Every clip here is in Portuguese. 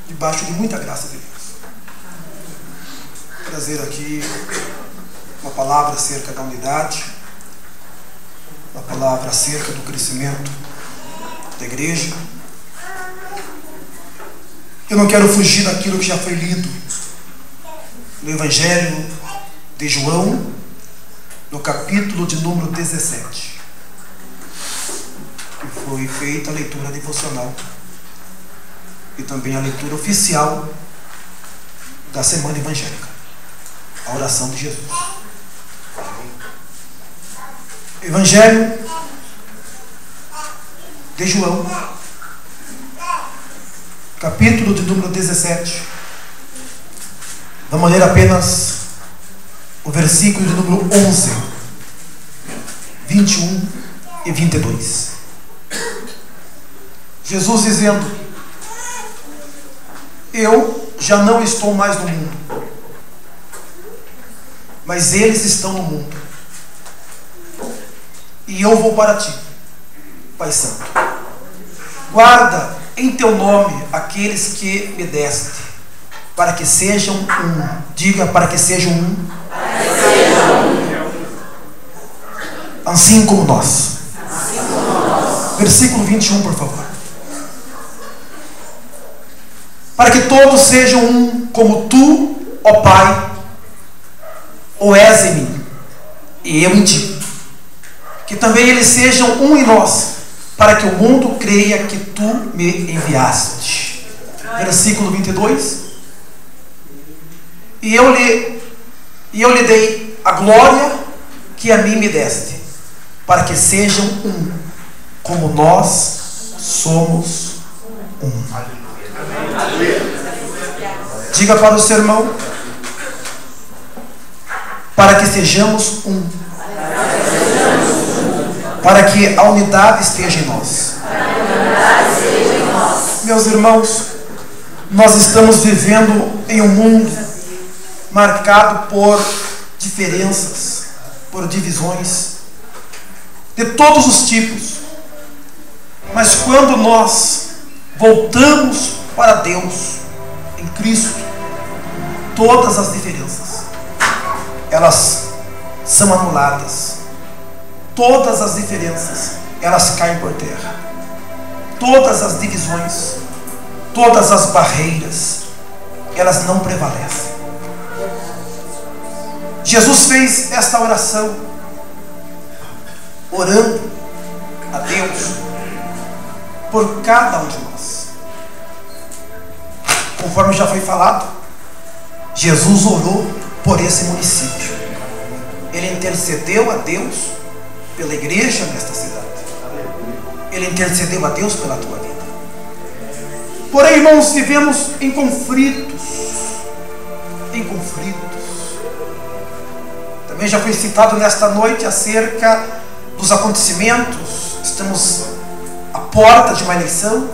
debaixo de muita graça de Deus. Trazer aqui uma palavra acerca da unidade, uma palavra acerca do crescimento da igreja. Eu não quero fugir daquilo que já foi lido no Evangelho de João, no capítulo de número 17. E foi feita a leitura devocional e também a leitura oficial da Semana Evangélica, a oração de Jesus. Evangelho de João, capítulo de número 17. Vamos ler apenas o versículo de número 11, 21 e 22. Jesus dizendo: eu já não estou mais no mundo, mas eles estão no mundo, e eu vou para ti, Pai Santo. Guarda em teu nome aqueles que me deste, para que sejam um. Diga: para que sejam um. Assim como nós. Versículo 21, por favor. Para que todos sejam um, como tu, ó Pai, o és em mim, e eu em ti. Que também eles sejam um em nós, para que o mundo creia que tu me enviaste. Versículo 22. E eu lhe dei a glória que a mim me deste, para que sejam um, como nós somos um. Diga para o seu irmão: para que sejamos um, para que a unidade esteja em nós. Meus irmãos, nós estamos vivendo em um mundo marcado por diferenças, por divisões de todos os tipos. Mas quando nós voltamos para Deus em Cristo, todas as diferenças, elas são anuladas. Todas as diferenças, elas caem por terra. Todas as divisões, todas as barreiras, elas não prevalecem. Jesus fez esta oração, orando a Deus por cada um de nós. Conforme já foi falado, Jesus orou por esse município. Ele intercedeu a Deus pela igreja nesta cidade. Ele intercedeu a Deus pela tua vida. Porém, irmãos, vivemos em conflitos. Também já foi citado nesta noite acerca dos acontecimentos. Estamos à porta de uma eleição,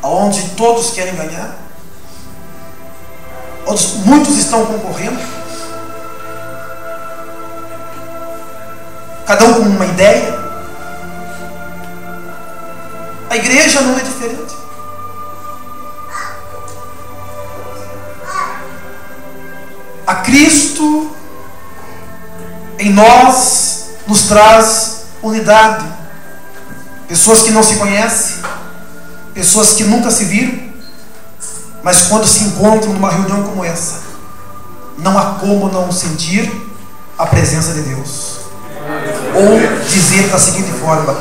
onde todos querem ganhar, onde muitos estão concorrendo, cada um com uma ideia. A igreja não é diferente. A Cristo em nós nos traz unidade. Pessoas que não se conhecem, pessoas que nunca se viram, mas quando se encontram numa reunião como essa, não há como não sentir a presença de Deus. Ou dizer da seguinte forma: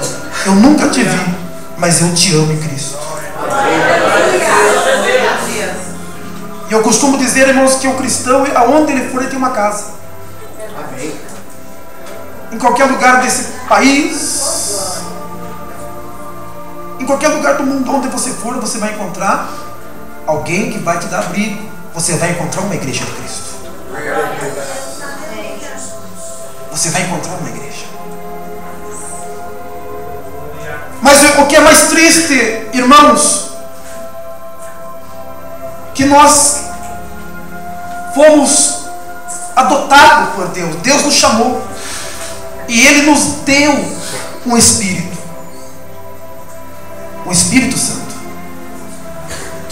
eu nunca te vi, mas eu te amo em Cristo. E eu costumo dizer, irmãos, que o cristão, aonde ele for, ele tem uma casa. Em qualquer lugar desse país, em qualquer lugar do mundo onde você for, você vai encontrar alguém que vai te dar abrigo. Você vai encontrar uma igreja de Cristo. Você vai encontrar uma igreja. Mas o que é mais triste, irmãos, que nós fomos adotados por Deus. Deus nos chamou e Ele nos deu um Espírito Santo,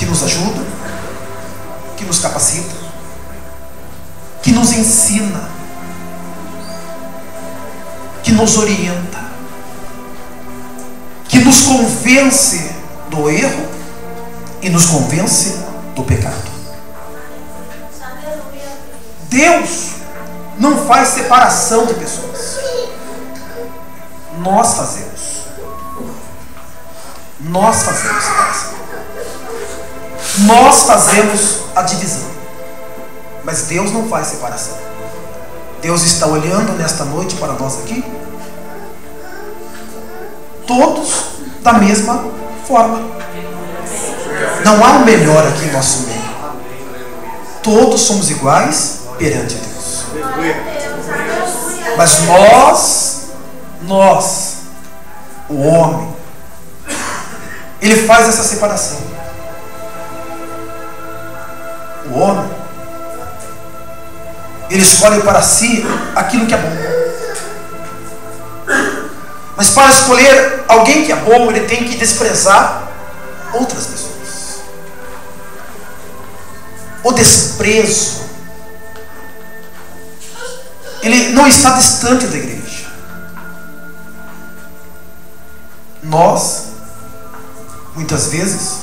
que nos ajuda, que nos capacita, que nos ensina, que nos orienta, que nos convence do erro e nos convence do pecado. Deus não faz separação de pessoas. Nós fazemos. Nós fazemos separação. Nós fazemos a divisão. Mas Deus não faz separação. Deus está olhando nesta noite para nós aqui, todos da mesma forma. Não há um melhor aqui em nosso meio. Todos somos iguais perante Deus. Mas nós, o homem, ele faz essa separação. O homem, ele escolhe para si aquilo que é bom. Mas para escolher alguém que é bom, ele tem que desprezar outras pessoas. O desprezo, ele não está distante da igreja. Nós, muitas vezes,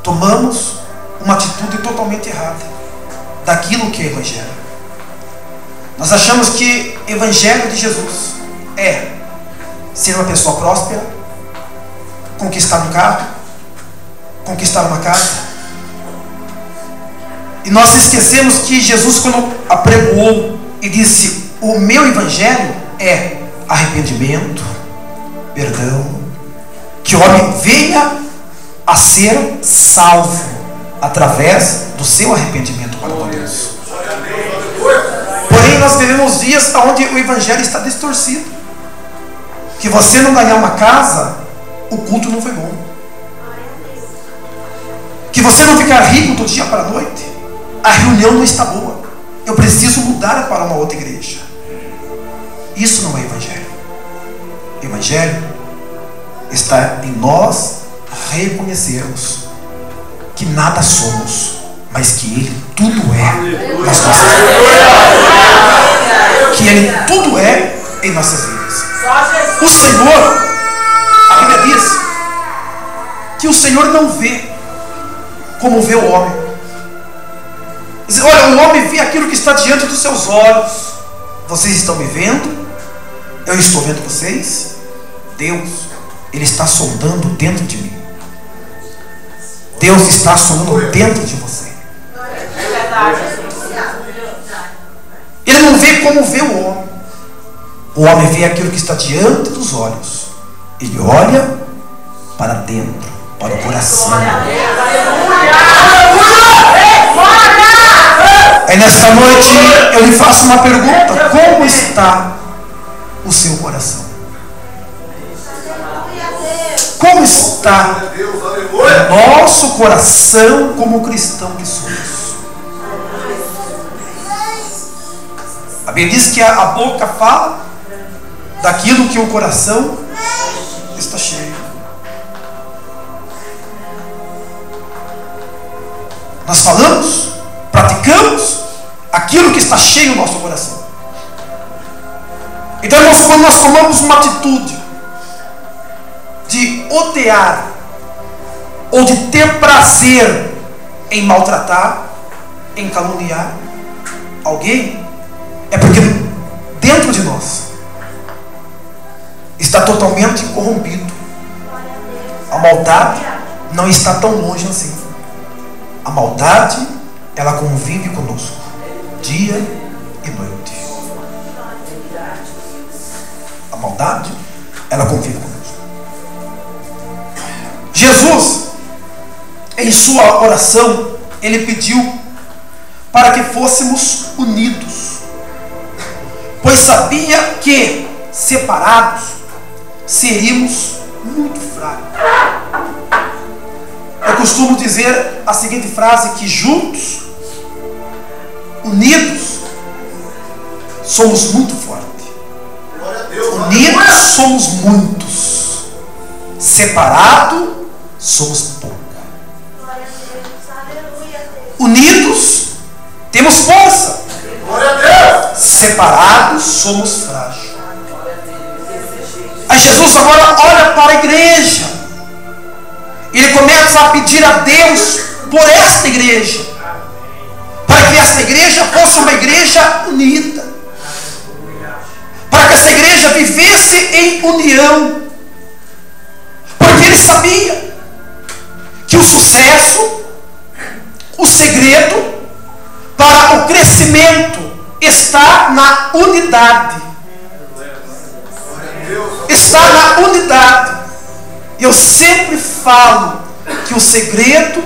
tomamos uma atitude totalmente errada daquilo que é evangelho. Nós achamos que evangelho de Jesus é ser uma pessoa próspera, conquistar um carro, conquistar uma casa. E nós esquecemos que Jesus, quando apregoou e disse: o meu evangelho é arrependimento, perdão, que o homem venha a ser salvo através do seu arrependimento para com Deus. Porém, nós vivemos dias onde o evangelho está distorcido. Que você não ganhar uma casa, o culto não foi bom. Que você não ficar rico do dia para a noite, a reunião não está boa. Eu preciso mudar para uma outra igreja. Isso não é evangelho. Evangelho está em nós reconhecermos que nada somos, mas que Ele tudo é nas nossas vidas. Que Ele tudo é em nossas vidas. O Senhor, a Bíblia diz que o Senhor não vê como vê o homem. Diz: olha, o homem vê aquilo que está diante dos seus olhos. Vocês estão me vendo, eu estou vendo vocês. Deus, Ele está sondando dentro de mim. Deus está sondando dentro de você. Ele não vê como vê o homem. O homem vê aquilo que está diante dos olhos. Ele olha para dentro, para o coração. Aí nesta noite eu lhe faço uma pergunta: como está o seu coração? Como está o nosso coração como cristão que somos? A Bíblia diz que a boca fala daquilo que o coração está cheio. Nós falamos, praticamos aquilo que está cheio no nosso coração. Então, quando nós tomamos uma atitude de odiar ou de ter prazer em maltratar, em caluniar alguém, é porque dentro de nós está totalmente corrompido. A maldade não está tão longe assim. A maldade, ela convive conosco dia e noite. A maldade, ela convive conosco. Jesus, em sua oração, ele pediu para que fôssemos unidos, pois sabia que separados seríamos muito fracos. Eu costumo dizer a seguinte frase: que juntos, unidos, somos muito fortes. Unidos somos muitos, separado somos pouco. temos força. Glória a Deus. Separados somos frágeis. Aí Jesus agora olha para a igreja. Ele começa a pedir a Deus por esta igreja, para que esta igreja fosse uma igreja unida, para que essa igreja vivesse em união, porque ele sabia que o sucesso, o segredo para o crescimento está na unidade. Está na unidade. Eu sempre falo que o segredo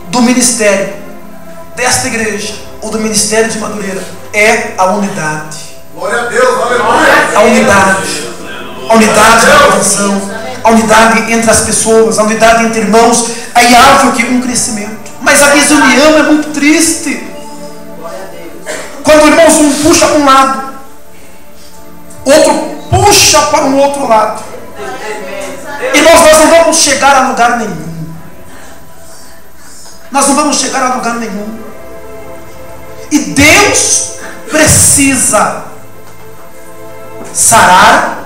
do ministério desta igreja, ou do ministério de Madureira, é a unidade. Glória a Deus, aleluia. A unidade. A unidade da oração, a unidade entre as pessoas, a unidade entre irmãos. Aí há um crescimento. Mas a desunião é muito triste. Quando irmãos, um puxa para um lado, outro puxa para um outro lado. Irmãos, nós não vamos chegar a lugar nenhum. Nós não vamos chegar a lugar nenhum. E Deus precisa sarar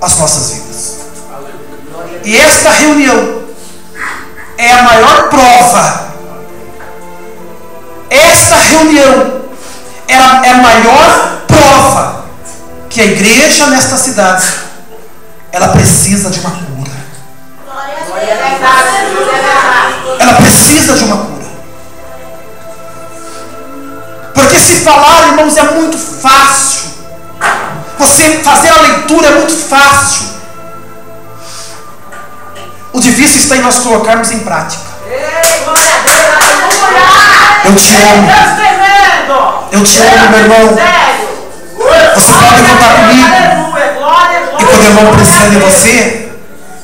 as nossas vidas. E esta reunião é a maior prova. Esta reunião é a maior prova que a igreja nesta cidade, ela precisa de uma cura. Ela precisa de uma cura. Porque se falar, irmãos, é muito fácil. Você fazer a leitura é muito fácil. O difícil está em nós colocarmos em prática. Eu te amo. Eu te amo, meu irmão. Você pode contar comigo. E quando o irmão precisa de você,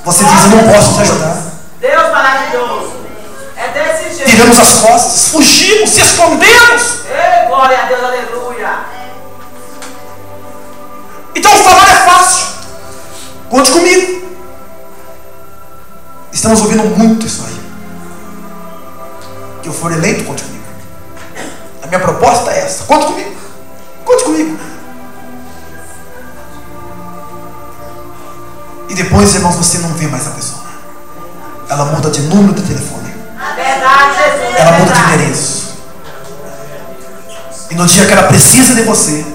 você diz: eu não posso te ajudar. Deus maravilhoso. É desse jeito. Tiramos as costas, fugimos, se escondemos. Ei, glória a Deus, aleluia. Então falar é fácil. Conte comigo. Estamos ouvindo muito isso aí. Que eu for eleito, conte comigo. A minha proposta é essa: conte comigo. Conte comigo. E depois, irmãos, você não vê mais a pessoa. Ela muda de número de telefone. Verdade, Jesus. Ela muda de endereço. E no dia que ela precisa de você,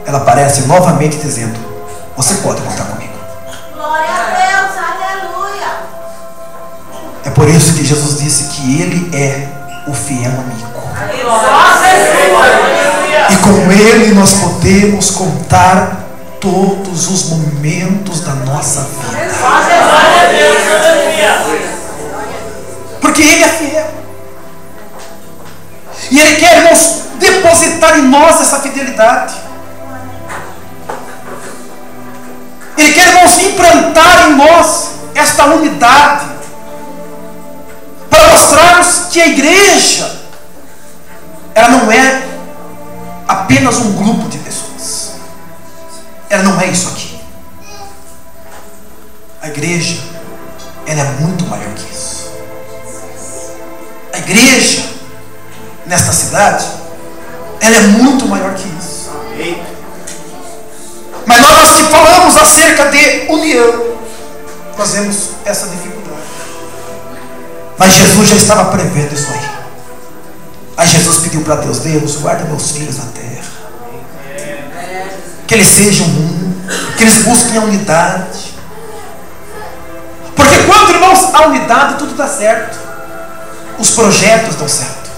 ela aparece novamente dizendo: você pode contar comigo. Glória a Deus, aleluia. É por isso que Jesus disse que Ele é o fiel amigo. E com Ele nós podemos contar todos os momentos da nossa vida. Porque Ele é fiel. E Ele quer, irmãos, depositar em nós essa fidelidade. Ele quer, irmãos, implantar em nós esta unidade, para mostrarmos que a igreja, ela não é apenas um grupo de pessoas. Ela não é isso aqui. A igreja, ela é muito maior que isso. A igreja nesta cidade, ela é muito maior que isso. Mas nós que falamos acerca de união, nós vemos essa dificuldade. Mas Jesus já estava prevendo isso aí. Aí Jesus pediu para Deus: Deus, guarda meus filhos na terra. Que eles sejam um, que eles busquem a unidade. Porque quando, irmãos, há unidade, tudo dá certo. Os projetos dão certo.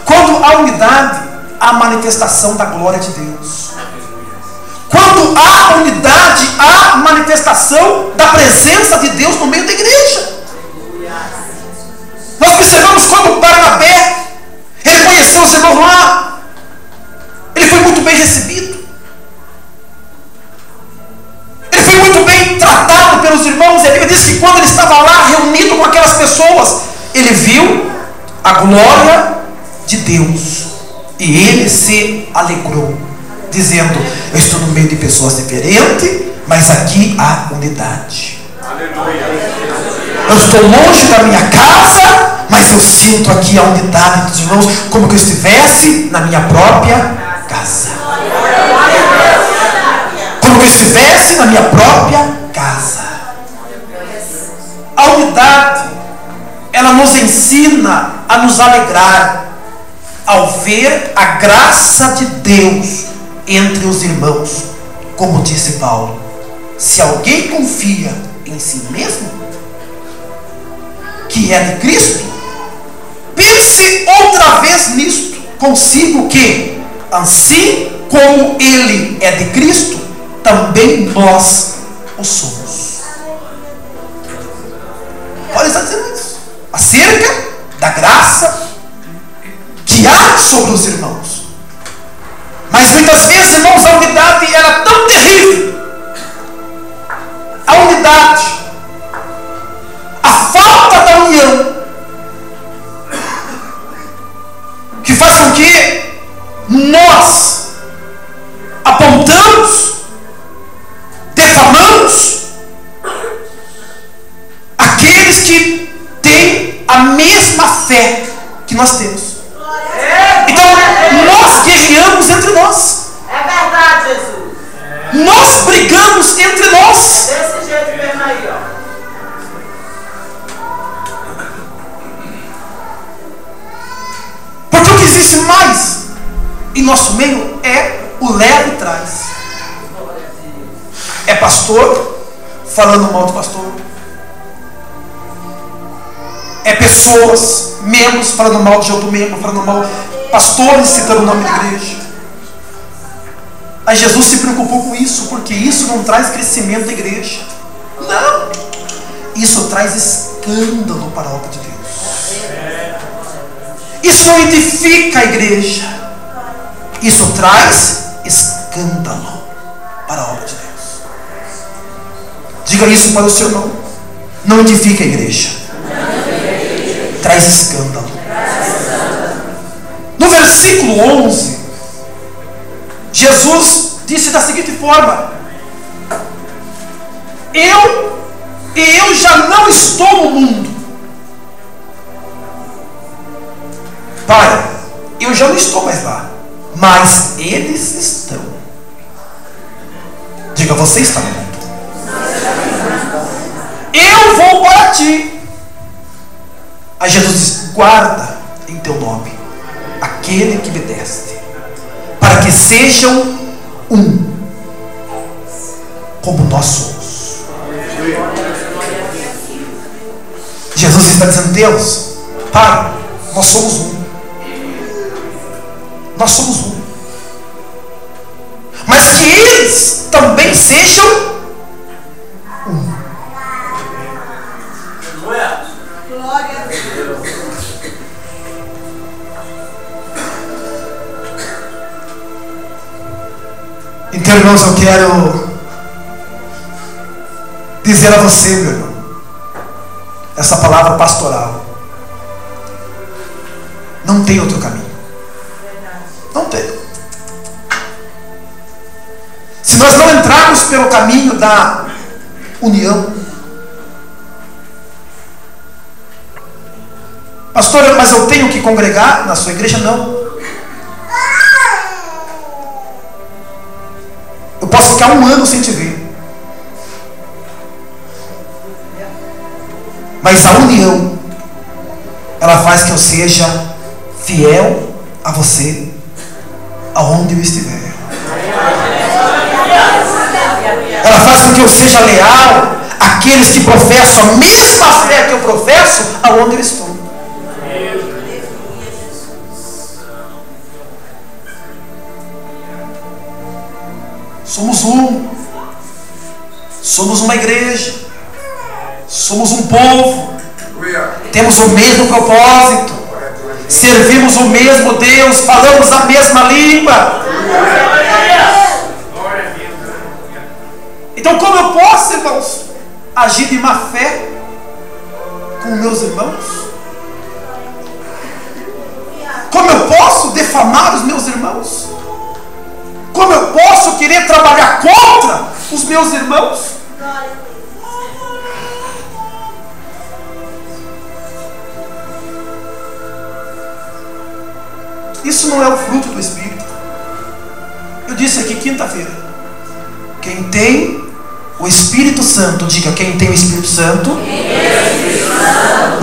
Quando há unidade, há a manifestação da glória de Deus. Quando há unidade, há manifestação da presença de Deus no meio da igreja. Nós observamos quando Barnabé, ele conheceu os irmãos lá, ele foi muito bem recebido, ele foi muito bem tratado pelos irmãos. E a Bíblia diz que quando ele estava lá reunido com aquelas pessoas, ele viu a glória de Deus e ele se alegrou, dizendo: eu estou no meio de pessoas diferentes, mas aqui há unidade. Eu estou longe da minha casa, mas eu sinto aqui a unidade dos irmãos, como que eu estivesse na minha própria casa. Como que eu estivesse na minha própria casa. A unidade, ela nos ensina a nos alegrar ao ver a graça de Deus entre os irmãos. Como disse Paulo, se alguém confia em si mesmo, que é de Cristo, pense outra vez nisto consigo, que assim como ele é de Cristo, também nós o somos. Olha, está dizendo isso acerca da graça que há sobre os irmãos. Mas muitas vezes, irmãos, a unidade era tão terrível, a unidade, a falta da união, que faz com que nós apontamos, defamamos aqueles que têm a mesma fé que nós temos. Então, nós guerreamos entre nós. É verdade, Jesus. Nós brigamos entre nós. É desse jeito mesmo aí, ó. Porque o que existe mais em nosso meio é o leva e traz. É pastor falando mal do pastor. É pessoas, membros falando mal de outro membro, falando mal, pastores citando o nome da igreja. Aí Jesus se preocupou com isso, porque isso não traz crescimento da igreja. Não. Isso traz escândalo para a obra de Deus. Isso não edifica a igreja. Isso traz escândalo para a obra de Deus. Diga isso para o seu irmão. Não edifica a igreja. Traz escândalo. No versículo 11, Jesus disse da seguinte forma: eu já não estou no mundo. Pai, eu já não estou mais lá, mas eles estão. Diga, você está no mundo. Eu vou para ti. Aí Jesus diz: guarda em teu nome aquele que me deste, para que sejam um, como nós somos. Jesus está dizendo: Deus, Pai, nós somos um. Nós somos um. Mas que eles também sejam um. Glória a Deus. Então, irmãos, eu quero dizer a você, meu irmão, essa palavra pastoral: não tem outro caminho. Não tem. Se nós não entrarmos pelo caminho da união, pastor, mas eu tenho que congregar na sua igreja? Não. Eu posso ficar 1 ano sem te ver, mas a união, ela faz que eu seja fiel a você aonde eu estiver. Ela faz com que eu seja leal àqueles que professam a mesma fé que eu professo aonde eu estou. Somos um. Somos uma igreja. Somos um povo. Temos o mesmo propósito. Servimos o mesmo Deus. Falamos a mesma língua. Então, como eu posso, irmãos, agir de má fé com meus irmãos? Como eu posso defamar os meus irmãos? Como eu posso querer trabalhar contra os meus irmãos? Isso não é o fruto do Espírito. Eu disse aqui quinta-feira: quem tem o Espírito Santo, diga, quem tem o Espírito Santo,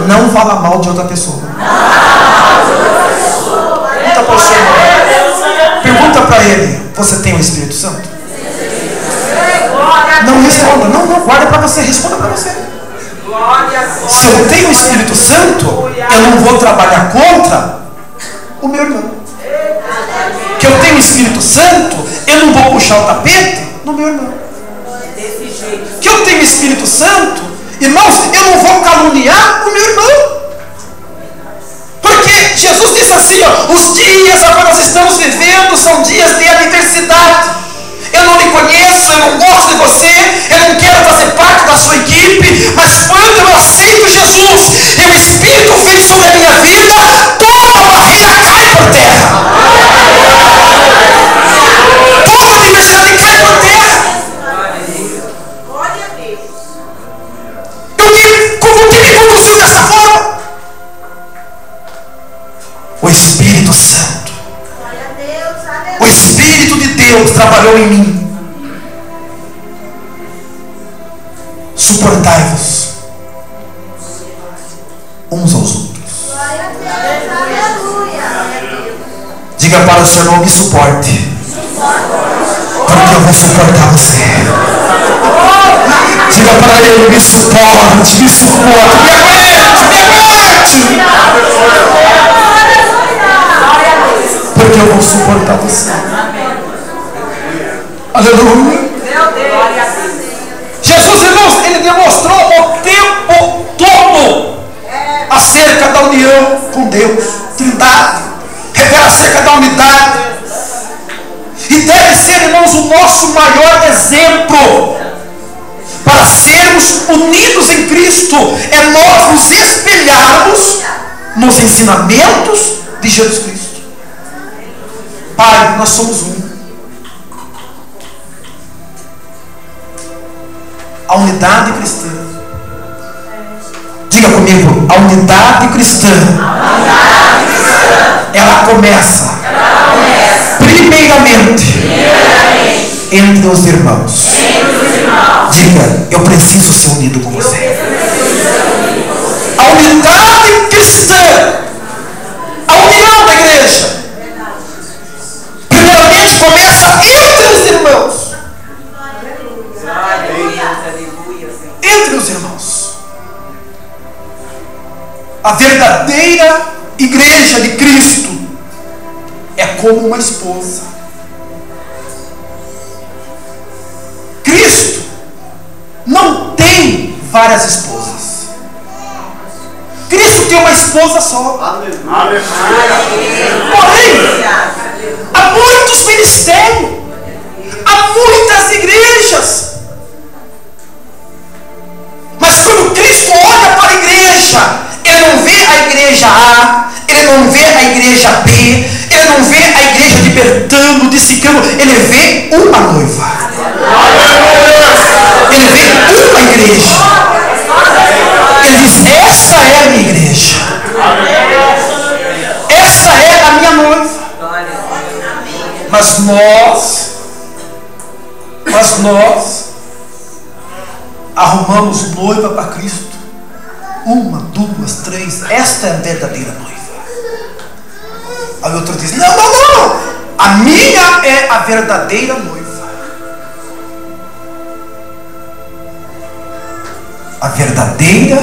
não fala mal de outra pessoa. Pergunta para o Senhor. Pergunta para ele: você tem o Espírito Santo? Não responda. Não, guarda para você. Responda para você. Se eu tenho o Espírito Santo, eu não vou trabalhar contra o meu irmão. Que eu tenho o Espírito Santo, eu não vou puxar o tapete no meu irmão. Que eu tenho o Espírito Santo, irmãos, eu não vou caluniar o meu irmão. Porque Jesus disse assim, ó, os dias a que nós estamos vivendo são dias de adversidade. Eu não lhe conheço, eu não gosto de você, eu não quero fazer parte da sua equipe, mas quando eu aceito Jesus e o Espírito vem sobre a minha vida, toda barreira cai por terra. Toda adversidade cai por terra. Como que me conduziu dessa forma? O Espírito Santo. O Espírito de Deus trabalhou em mim. Suportai-vos uns aos outros. Diga para o Senhor: não me suporte, porque eu vou suportar você. Diga para ele: me suporte, me aguente, porque eu vou suportar você. Aleluia. Jesus, irmãos, ele demonstrou o tempo todo acerca da união com Deus, Trindade, revela acerca da unidade, e deve ser, irmãos, o nosso maior exemplo para sermos unidos em Cristo. É nós nos espelharmos nos ensinamentos de Jesus Cristo. Pai, nós somos um. A unidade cristã. Diga comigo: a unidade cristã. Ela começa primeiramente entre os irmãos. Diga: eu preciso ser unido com você. A unidade cristã, a união da igreja, primeiramente começa entre os irmãos. Entre os irmãos. A verdadeira igreja de Cristo é como uma esposa. Cristo não tem várias esposas. Cristo tem uma esposa só. Porém, há muitos ministérios, há muitas igrejas. Mas quando Cristo olha para a igreja, ele não vê a igreja A, ele não vê a igreja B, ele não vê a igreja de Bertano, de Sicano, ele vê uma noiva. Ele vê uma igreja. Ele diz: esta é a minha igreja. Esta é a minha noiva. Mas nós arrumamos noiva para Cristo. 1, 2, 3. Esta é a verdadeira noiva. Aí o outro diz: não. A minha é a verdadeira noiva. A verdadeira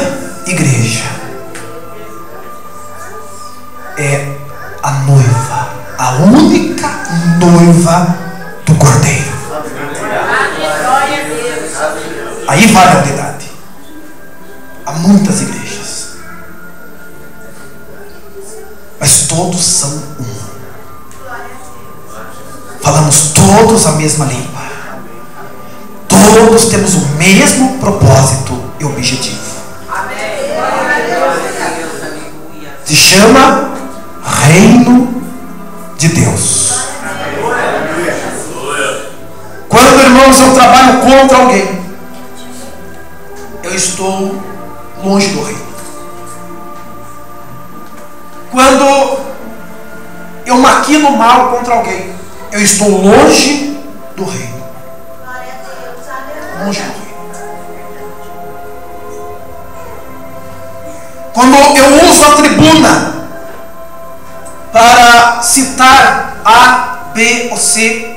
igreja é a noiva, a única noiva do Cordeiro. Aí vale a unidade. Há muitas igrejas, mas todos são um. Falamos todos a mesma língua. Todos temos o mesmo propósito e objetivo. Se chama Reino de Deus. Quando, irmãos, eu trabalho contra alguém, eu estou longe do reino. Quando eu aquilo mal contra alguém, eu estou longe do reino. Longe do reino. Quando eu uso a tribuna para citar A, B ou C,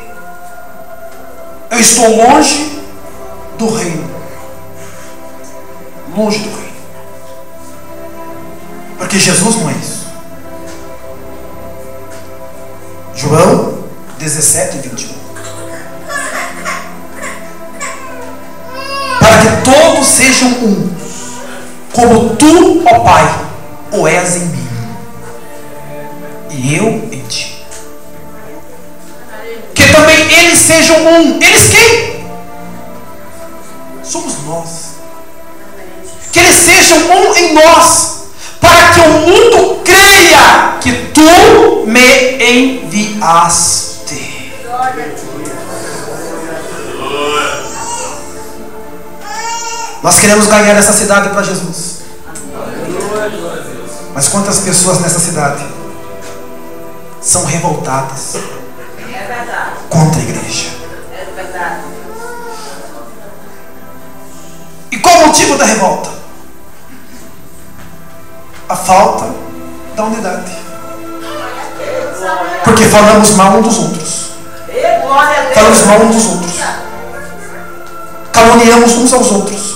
eu estou longe do reino. Longe do reino. Porque Jesus não é isso. João 17, 21. Para que todos sejam um, como tu, ó Pai, o és em mim, e eu em ti. Que também eles sejam um. Eles quem? Somos nós. Que eles sejam um em nós, para que o mundo creia que tu me enviaste. Nós queremos ganhar essa cidade para Jesus. Mas quantas pessoas nessa cidade são revoltadas contra a igreja? E qual o motivo da revolta? A falta da unidade. Porque falamos mal um dos outros. Falamos mal um dos outros. Caluniamos uns aos outros.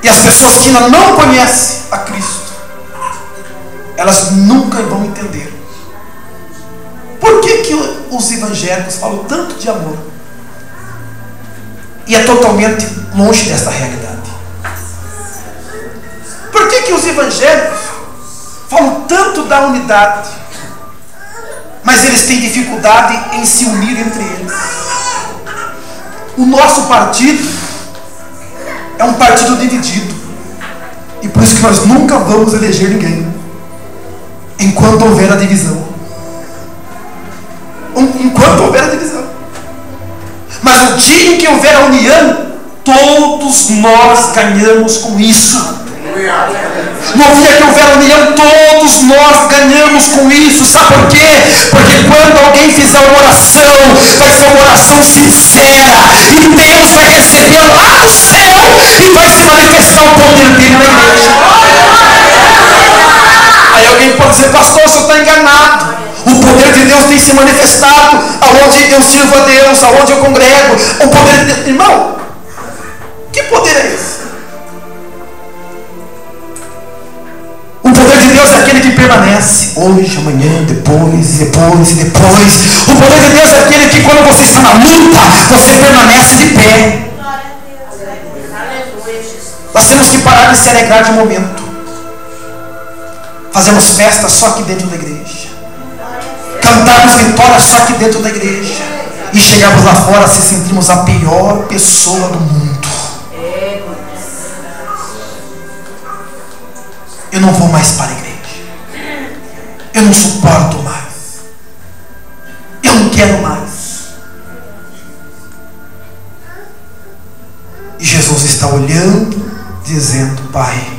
E as pessoas que ainda não conhecem a Cristo, elas nunca vão entender por que os evangélicos falam tanto de amor e é totalmente longe desta realidade. Por que os evangélicos falam tanto da unidade, mas eles têm dificuldade em se unir entre eles? O nosso partido é um partido dividido, e por isso que nós nunca vamos eleger ninguém enquanto houver a divisão. Enquanto houver a divisão. Mas no dia em que houver a união, todos nós ganhamos com isso. No dia que houver união, todos nós ganhamos com isso. Sabe por quê? Porque quando alguém fizer uma oração, vai ser uma oração sincera, e Deus vai receber lá do céu e vai se manifestar o poder dele na igreja. Aí alguém pode dizer: pastor, você está enganado. O poder de Deus tem se manifestado aonde eu sirvo a Deus, aonde eu congrego. O poder de Deus, irmão, que poder é esse? O poder de Deus é aquele que permanece hoje, amanhã, depois. O poder de Deus é aquele que quando você está na luta, você permanece de pé. Nós temos que parar de se alegrar de momento. Fazemos festa só aqui dentro da igreja. Cantarmos vitória só aqui dentro da igreja. E chegarmos lá fora, se sentimos a pior pessoa do mundo. Eu não vou mais para a igreja. Eu não suporto mais. Eu não quero mais. E Jesus está olhando, dizendo: Pai,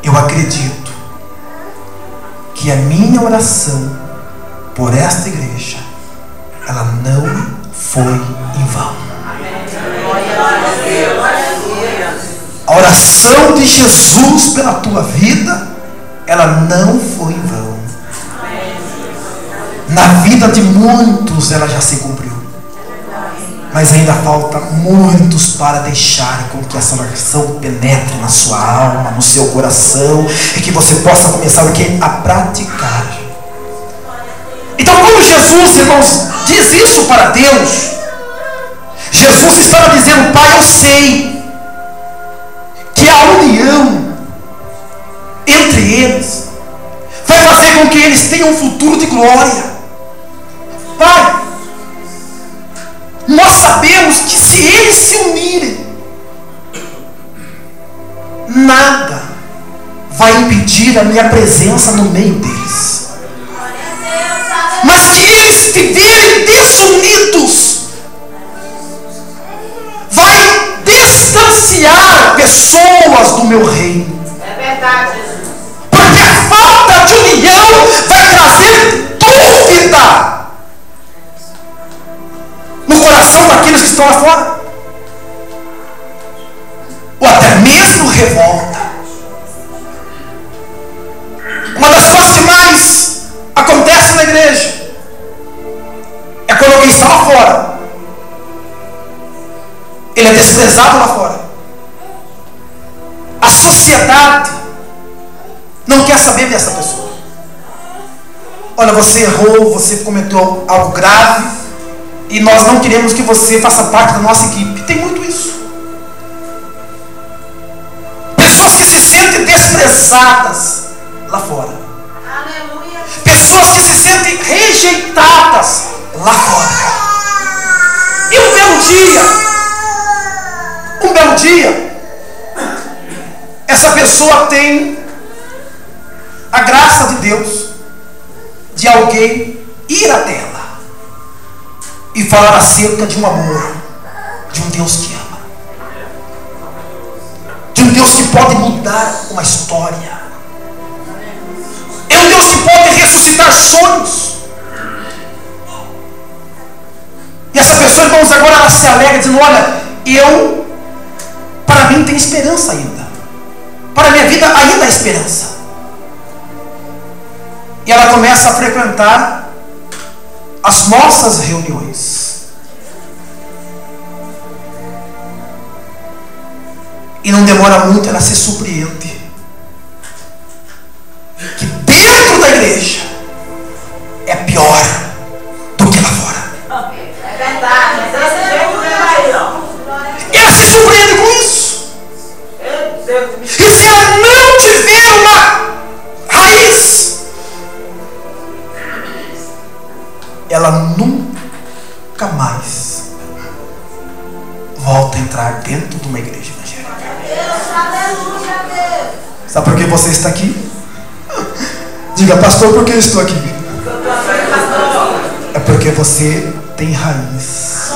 eu acredito que a minha oração por esta igreja, ela não foi em vão. A oração de Jesus pela tua vida, ela não foi em vão. Na vida de muitos ela já se cumpriu. Mas ainda falta muitos para deixar com que essa oração penetre na sua alma, no seu coração, e que você possa começar a praticar. Então, quando Jesus, irmãos, diz isso para Deus, Jesus estava dizendo: Pai, eu sei que a união entre eles vai fazer com que eles tenham um futuro de glória. Pai, nós sabemos que se eles se unirem, nada vai impedir a minha presença no meio deles. Mas se eles viverem desunidos, vai distanciar pessoas do meu reino. É verdade, Jesus. Porque a falta de união no coração daqueles que estão lá fora, ou até mesmo revolta. Uma das coisas que mais acontece na igreja é quando alguém está lá fora, ele é desprezado lá fora, a sociedade não quer saber dessa pessoa. Olha, você errou, você cometeu algo grave e nós não queremos que você faça parte da nossa equipe. Tem muito isso. Pessoas que se sentem desprezadas lá fora. Aleluia. Pessoas que se sentem rejeitadas lá fora. E um belo dia, essa pessoa tem a graça de Deus, de alguém ir até ela e falar acerca de um amor, de um Deus que ama, de um Deus que pode mudar uma história, é um Deus que pode ressuscitar sonhos. E essa pessoa, irmãos, agora ela se alegra dizendo: olha, para mim tem esperança ainda, para a minha vida ainda há esperança. E ela começa a frequentar as nossas reuniões. E não demora muito, ela se surpreende que dentro da igreja é pior do que lá fora. É verdade, é desse jeito mesmo aí, ó. Ela se surpreende com isso. E se ela não tiver uma raiz, ela nunca mais volta a entrar dentro de uma igreja evangélica. Aleluia, Deus. Sabe por que você está aqui? Diga: pastor, por que eu estou aqui? É porque você tem raiz.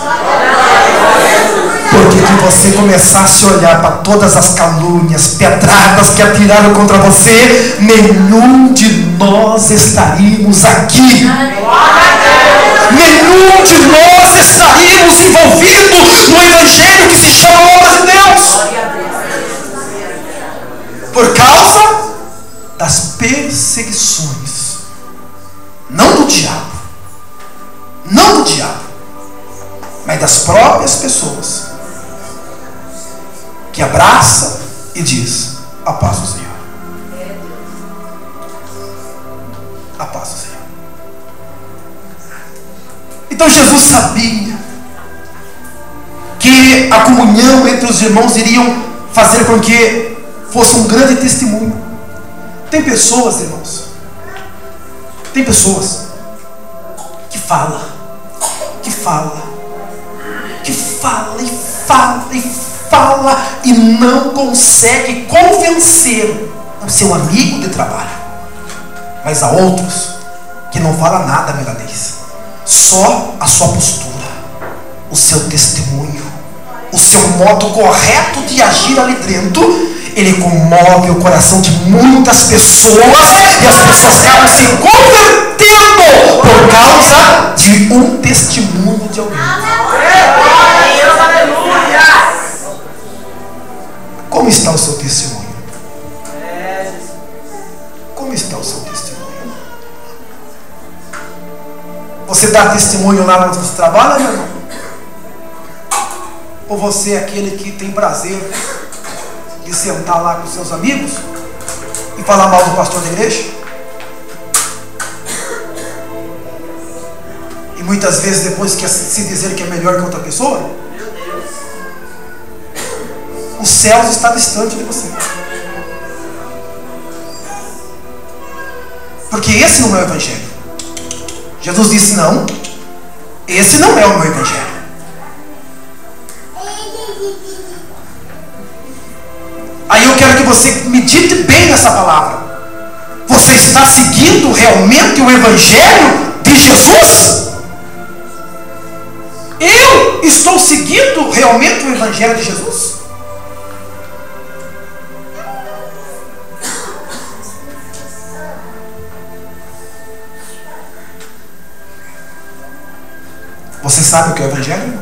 Porque se você começasse a olhar para todas as calúnias, pedradas que atiraram contra você, nenhum de nós estaríamos aqui. Nenhum de nós estaríamos envolvidos no evangelho que se chama obra de Deus, por causa das perseguições, não do diabo, mas das próprias pessoas que abraça e diz: a paz do Senhor, a paz do Senhor. Então Jesus sabia que a comunhão entre os irmãos iriam fazer com que fosse um grande testemunho. Tem pessoas, irmãos, tem pessoas que falam e não consegue convencer o seu amigo de trabalho. Mas há outros que não falam nada, milanês, só a sua postura, o seu testemunho, o seu modo correto de agir ali dentro, ele comove o coração de muitas pessoas, e as pessoas acabam se convertendo por causa de um testemunho de alguém. Como está o seu testemunho? Como está o seu testemunho? Você dá testemunho lá onde você trabalha, meu irmão? Ou você é aquele que tem prazer de sentar lá com seus amigos e falar mal do pastor da igreja? E muitas vezes depois quer se dizer que é melhor que outra pessoa? Os céus estão distantes de você. Porque esse não é o evangelho. Jesus disse: não, esse não é o meu evangelho. Aí eu quero que você medite bem nessa palavra. Você está seguindo realmente o evangelho de Jesus? Eu estou seguindo realmente o evangelho de Jesus? Você sabe o que é o Evangelho?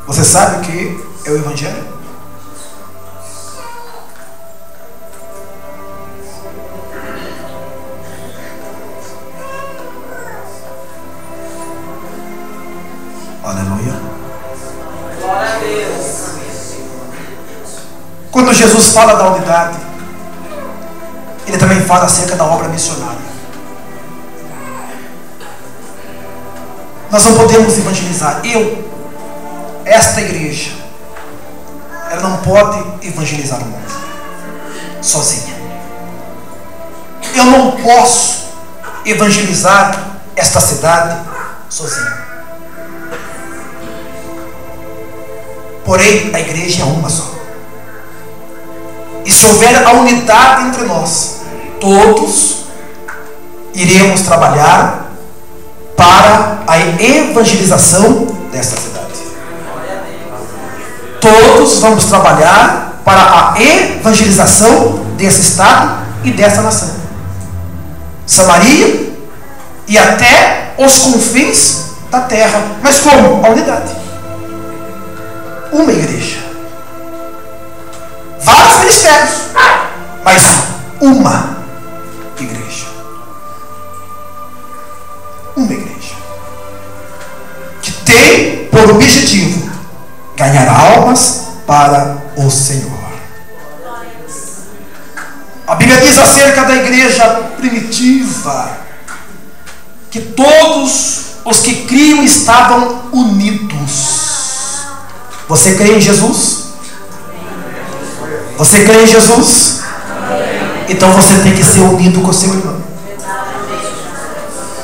Você sabe o que é o Evangelho? Aleluia. Glória a Deus. Quando Jesus fala da unidade, Ele também fala acerca da obra missionária. Nós não podemos evangelizar. Esta igreja, ela não pode evangelizar o mundo sozinha. Eu não posso evangelizar esta cidade sozinho. Porém, a igreja é uma só. E se houver a unidade entre nós, todos iremos trabalhar para a evangelização desta cidade. Todos vamos trabalhar para a evangelização desse estado e dessa nação. Samaria e até os confins da terra. Mas como? A unidade. Uma igreja. Vários ministérios, mas uma igreja. Uma igreja que tem por objetivo ganhar almas para o Senhor. A Bíblia diz acerca da igreja primitiva que todos os que criam estavam unidos. Você crê em Jesus? Você crê em Jesus? Então você tem que ser unido com o seu irmão.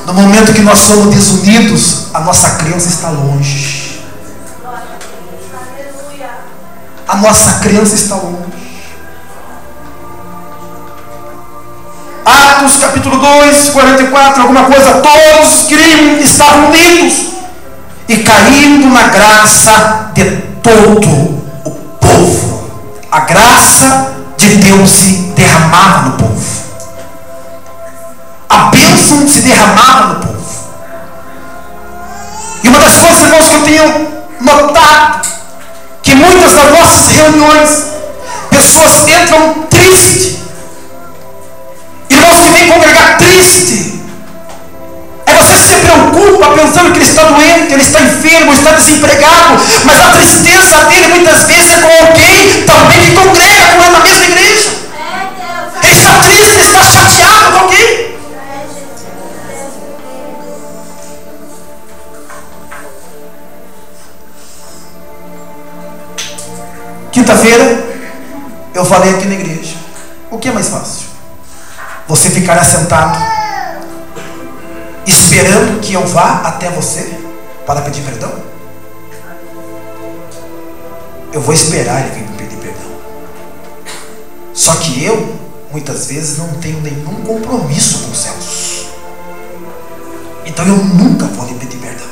No momento que nós somos desunidos, a nossa crença está longe. A nossa crença está longe. Atos capítulo 2, 44, alguma coisa. Todos criam, estavam unidos e caindo na graça de todo o povo. A graça de Deus se derramava no povo. A bênção se derramava no povo. E uma das coisas, irmãos, que eu tenho notado, que muitas das nossas reuniões, pessoas entram tristes. Irmãos que vêm congregar triste. Você se preocupa pensando que ele está doente, ele está enfermo, está desempregado, mas a tristeza dele muitas vezes é com alguém também que congrega com ele na mesma igreja. Ele está triste, ele está chateado com alguém. Quinta-feira eu falei aqui na igreja. O que é mais fácil? Você ficar assentado esperando que eu vá até você para pedir perdão? Eu vou esperar ele vir me pedir perdão. Só que eu, muitas vezes, não tenho nenhum compromisso com os céus. Então eu nunca vou lhe pedir perdão.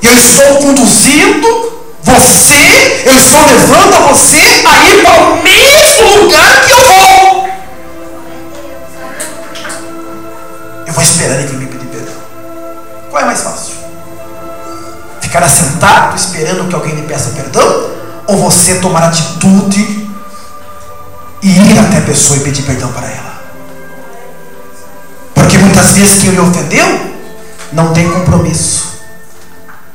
Eu estou conduzindo você, eu estou levando você a ir para o mesmo lugar que eu vou. Eu vou esperar ele vir me pedir perdão. Qual é mais fácil? Ficar assentado esperando que alguém lhe peça perdão? Ou você tomar atitude e ir até a pessoa e pedir perdão para ela? Porque muitas vezes quem lhe ofendeu não tem compromisso.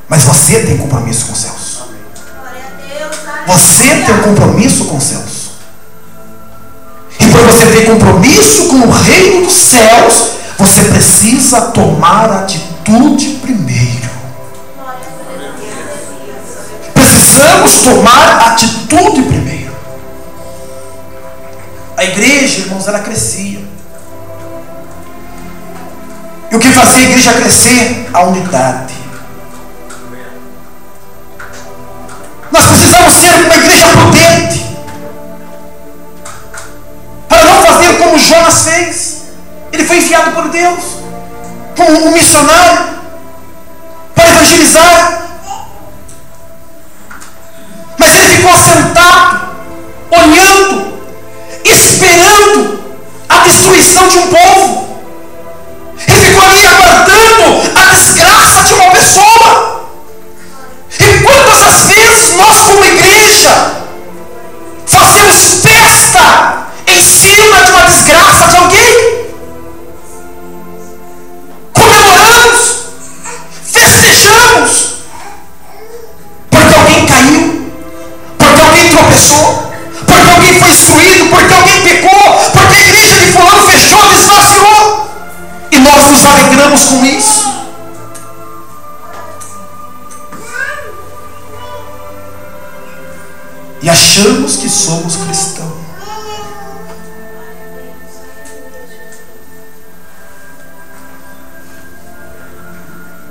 Mas você tem compromisso com os céus. Você tem um compromisso com os céus. E para você ter compromisso com o reino dos céus, você precisa tomar atitude primeiro. Precisamos tomar atitude primeiro. A igreja, irmãos, ela crescia. E o que fazia a igreja crescer? A unidade. Nós precisamos ser uma igreja prudente, para não fazer como Jonas fez. Ele foi enviado por Deus como um missionário para evangelizar, mas ele ficou sentado, olhando, esperando a destruição de um povo. achamos, porque alguém caiu, porque alguém tropeçou, porque alguém foi excluído, porque alguém pecou, porque a igreja de fulano fechou, desvaziou, e nós nos alegramos com isso. E achamos que somos cristãos.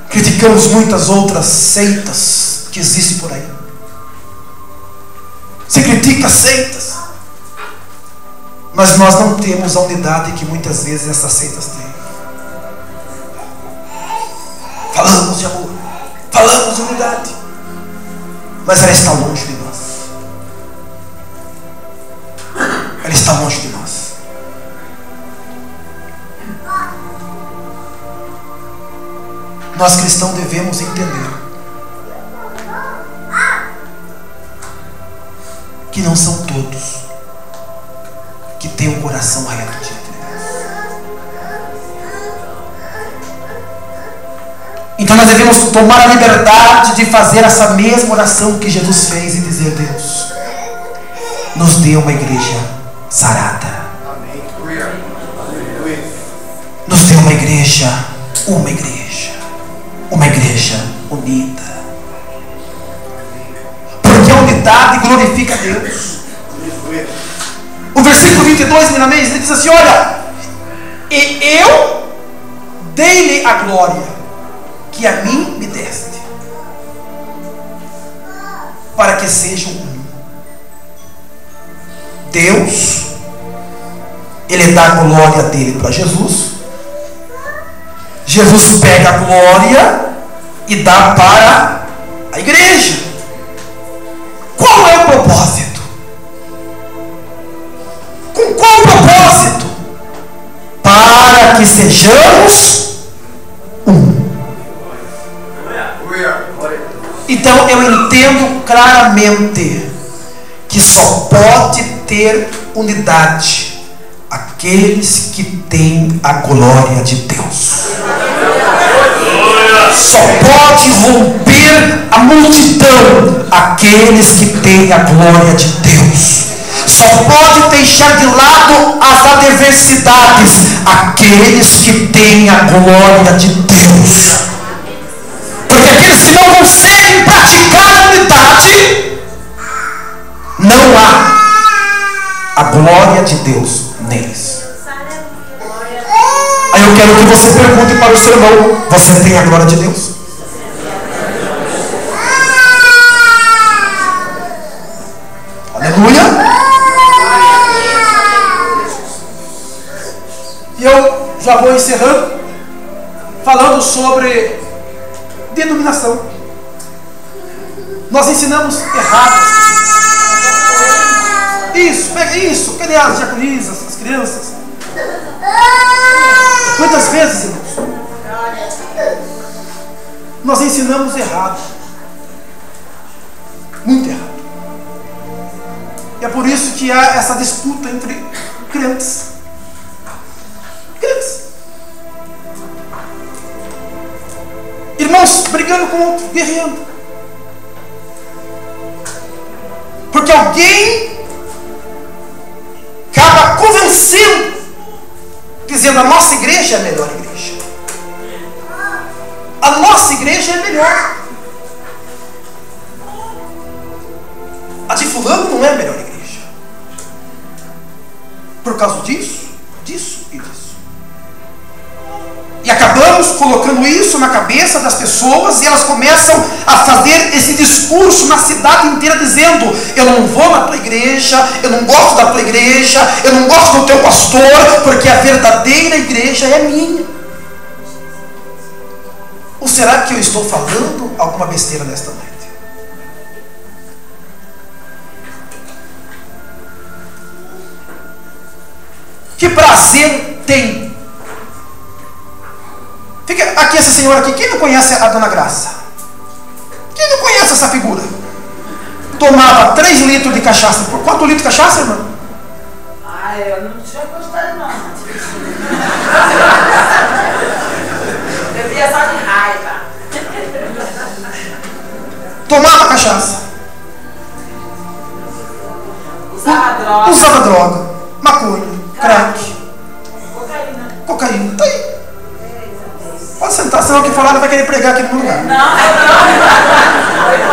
Criticamos muitas outras seitas que existem por aí. Você critica seitas, mas nós não temos a unidade que muitas vezes essas seitas têm. Falamos de amor, falamos de unidade, mas ela está longe de nós. Ela está longe de nós. Nós cristãos devemos entender que não são todos que têm um coração reto diante de Deus. Então nós devemos tomar a liberdade de fazer essa mesma oração que Jesus fez e dizer: Deus, nos dê uma igreja sarada. Nos dê uma igreja unida. Porque a unidade glorifica a Deus. O versículo 22, ele diz assim: olha, e eu dei-lhe a glória que a mim me deste, para que sejam um. Deus, Ele dá a glória dele para Jesus. Jesus pega a glória e dá para a igreja. Qual é o propósito? Com qual propósito? Para que sejamos um. Então eu entendo claramente que só pode ter unidade aqueles que têm a glória de Deus. Só pode romper a multidão aqueles que têm a glória de Deus. Só pode deixar de lado as adversidades aqueles que têm a glória de Deus. Porque aqueles que não conseguem praticar a unidade, não há a glória de Deus neles. Aí eu quero que você pergunte para o seu irmão: você tem a glória de Deus? Aleluia. E eu já vou encerrando, falando sobre denominação. Nós ensinamos errado. Isso, cadê as diaconisas, as crianças? Quantas vezes, irmãos, nós ensinamos errado, muito errado. E é por isso que há essa disputa entre crentes. Irmãos brigando com outro, guerreando. Porque alguém acaba convencendo, dizendo: a nossa igreja é a melhor igreja. A nossa igreja é melhor. A de fulano não é a melhor igreja. Por causa disso e disso. E acabamos colocando isso na cabeça das pessoas, e elas começam a fazer esse discurso na cidade inteira, dizendo: eu não vou na tua igreja, eu não gosto da tua igreja, eu não gosto do teu pastor, porque a verdadeira igreja é minha. Ou será que eu estou falando alguma besteira nesta noite? Que prazer tem? Fica aqui essa senhora aqui. Quem não conhece a Dona Graça? Quem não conhece essa figura? Tomava 3 litros de cachaça. Por quanto litro de cachaça, irmão? Eu não tinha gostado, não. Bebia só de raiva. tomava cachaça, usava droga, maconha, crack, cocaína. Tá aí. Pode sentar, senão o que falar vai querer pregar aqui no meu lugar.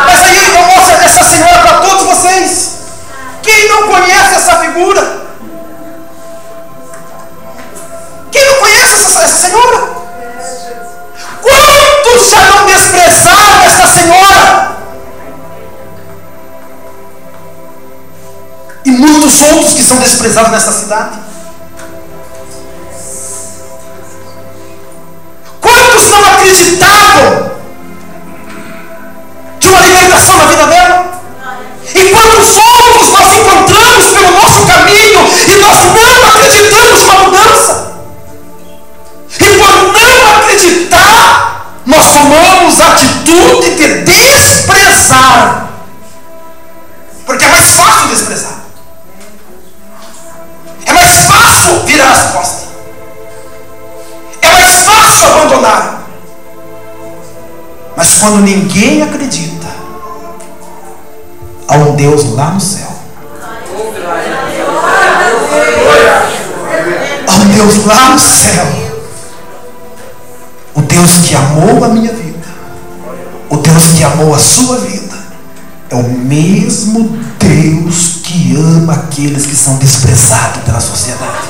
Mas aí eu mostro essa senhora para todos vocês. Quem não conhece essa figura? Quem não conhece essa senhora? Quantos já não desprezaram essa senhora? E muitos outros que são desprezados nessa cidade. Quantos não acreditavam de uma libertação na vida dela? E quantos outros nós encontramos pelo nosso caminho e nós não acreditamos numa mudança? E por não acreditar, nós tomamos a atitude de desprezar. Porque é mais fácil desprezar. É mais fácil virar as costas. É mais fácil abandonar. Mas quando ninguém acredita, há um Deus lá no céu. Há um Deus lá no céu. O Deus que amou a minha vida, o Deus que amou a sua vida, é o mesmo Deus que ama aqueles que são desprezados pela sociedade.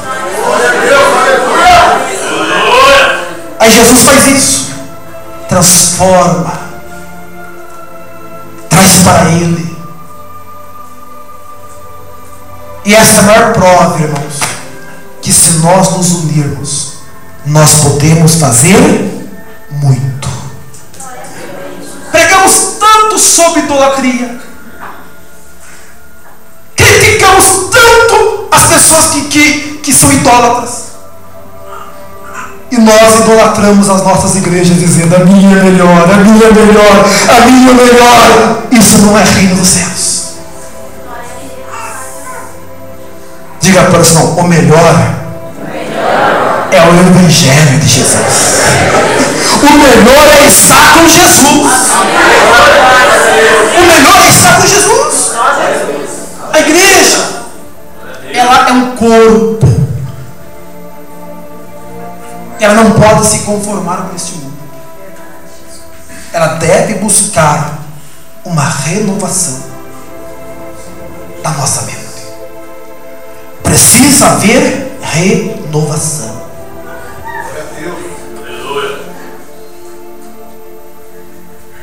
Aí Jesus faz isso, transforma, traz para Ele. E essa é a maior prova, irmãos, que se nós nos unirmos, nós podemos fazer muito. Pregamos tanto sobre idolatria, criticamos tanto as pessoas que são idólatras, e nós idolatramos as nossas igrejas dizendo: a minha é melhor, a minha é melhor, a minha é melhor. Isso não é reino dos céus. Diga para o irmão: o melhor é o Evangelho de Jesus. O melhor é estar com Jesus. O melhor é estar com Jesus. A igreja, ela é um corpo. Ela não pode se conformar com este mundo. Ela deve buscar uma renovação da nossa mente. Precisa haver renovação.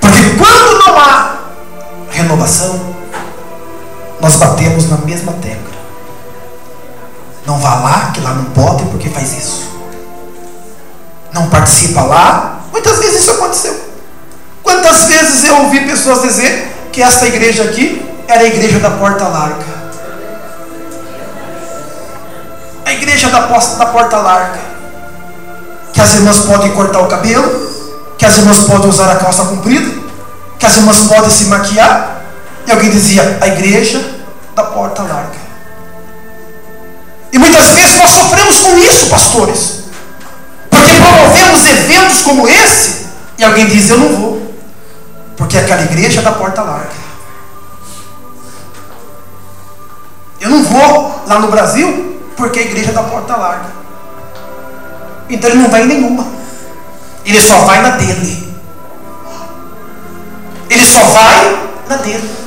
Porque quando não há renovação, nós batemos na mesma tecla. Não vá lá, que lá não pode porque faz isso. Não participa lá. Muitas vezes isso aconteceu. Quantas vezes eu ouvi pessoas dizer que esta igreja aqui era a igreja da porta larga. A igreja da porta larga. Que as irmãs podem cortar o cabelo, que as irmãs podem usar a calça comprida, que as irmãs podem se maquiar. E alguém dizia: a igreja da porta larga. E muitas vezes nós sofremos com isso, pastores, porque promovemos eventos como esse e alguém diz: eu não vou, porque é aquela igreja da porta larga. Eu não vou lá no Brasil porque é a igreja da porta larga. Então ele não vai em nenhuma. Ele só vai na dele. Ele só vai na dele.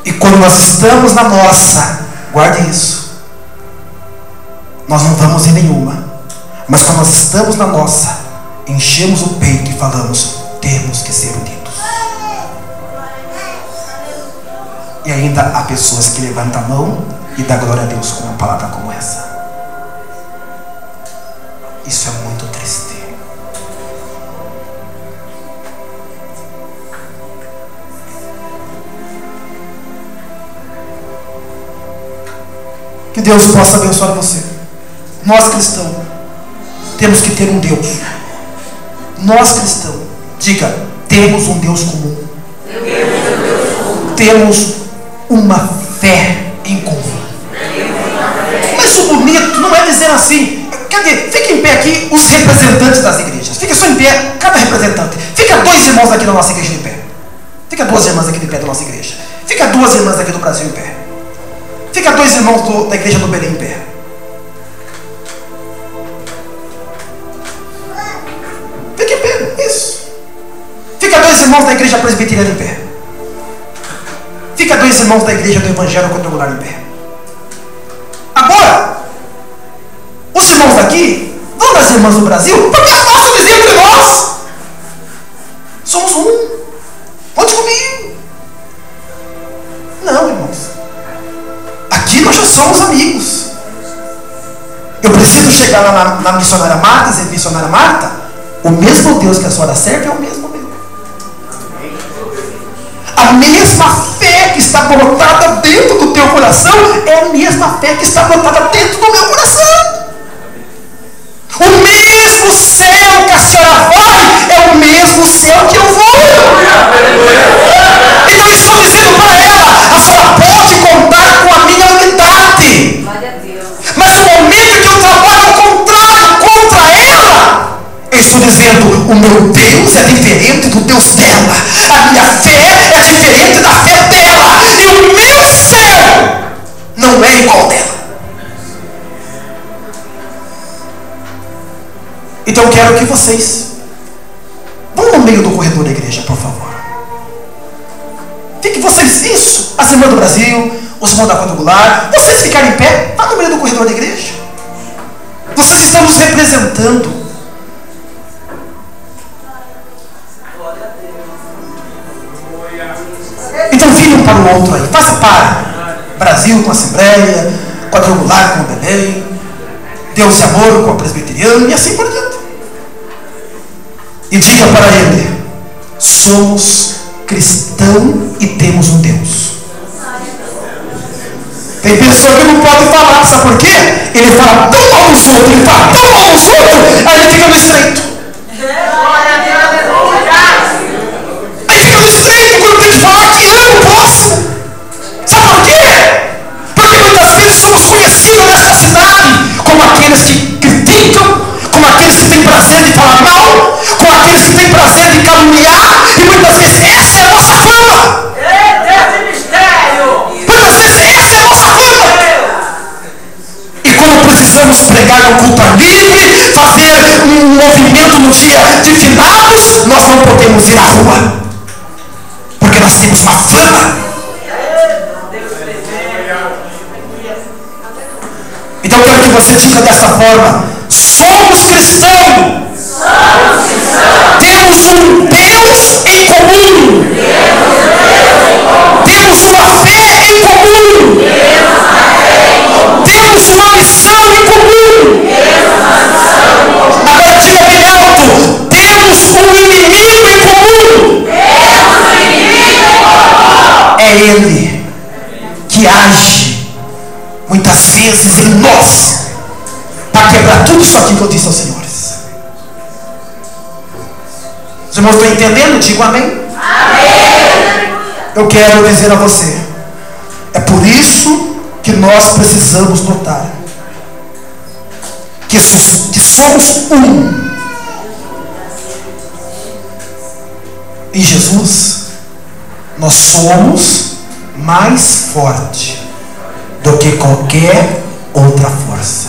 E quando nós estamos na nossa, guarde isso, nós não vamos em nenhuma. Mas quando nós estamos na nossa, enchemos o peito e falamos: temos que ser unidos. E ainda há pessoas que levantam a mão e dão glória a Deus com uma palavra como essa. Isso é muito triste. Que Deus possa abençoar você. Nós cristãos temos que ter um Deus. Nós cristãos, diga: temos um Deus comum. Temos uma fé em comum. dizendo assim, cadê? Fica em pé aqui os representantes das igrejas. Fica só em pé, cada representante. Fica 2 irmãos aqui da nossa igreja em pé. Fica 2 irmãs aqui de pé da nossa igreja. Fica 2 irmãs aqui do Brasil em pé. Fica 2 irmãos da igreja do Belém em pé. Fica em pé, isso. Fica 2 irmãos da igreja presbiteriana em pé. Fica 2 irmãos da igreja do Evangelho Quadrangular em pé. Agora, os irmãos daqui vão das irmãs do Brasil, porque nós somos entre nós. Somos um. Pode comigo. Não, irmãos. Aqui nós já somos amigos. Eu preciso chegar lá na missionária Marta e dizer, missionária Marta, o mesmo Deus que a senhora serve é o mesmo meu. A mesma fé que está brotada dentro do teu coração é a mesma fé que está brotada dentro do meu coração. O mesmo céu que a senhora vai é o mesmo céu que eu vou. Então eu estou dizendo para ela, a senhora pode contar com a minha unidade. Mas no momento que eu trabalho ao contrário contra ela, eu estou dizendo, o meu Deus é diferente do Deus dela. A minha fé é diferente da fé dela. E o meu céu não é igual dela. Então eu quero que vocês vão no meio do corredor da igreja, por favor. Fiquem vocês, isso, as irmãs do Brasil, os irmãos da Quadrangular, vocês ficarem em pé, vá no meio do corredor da igreja. Vocês estão nos representando. Então vire um para o outro aí, faça par. Brasil com a Assembleia, Quadrangular com o Belém, Deus e Amor com a Presbiteriana e assim por diante. E diga para ele, somos cristãos e temos um Deus. Tem pessoa que não pode falar, sabe por quê? Ele fala tão mal dos outros, ele fala tão mal dos outros, aí ele fica no estreito. Aí fica no estreito quando tem que falar que ama o próximo. Sabe por quê? Porque muitas vezes somos conhecidos nesta cidade como aqueles que criticam, como aqueles que têm prazer de falar mal, como aqueles que têm prazer de caluniar, e muitas vezes essa é a nossa fama. Muitas vezes essa é a nossa fama. E quando precisamos pregar no culto livre, fazer um movimento no dia de finados, nós não podemos ir à rua, porque nós temos uma fama. Então eu quero que você diga dessa forma, somos cristãos. Temos um Deus em comum. Temos uma fé em comum. Temos uma missão em comum. Agora diga bem alto, temos um inimigo em comum. É Ele que age muitas vezes em nós para quebrar tudo isso aqui que eu disse aos senhores. Os irmãos estão entendendo? Digo amém. Amém. Eu quero dizer a você, é por isso que nós precisamos notar que somos um. Em Jesus nós somos mais fortes do que qualquer outra força.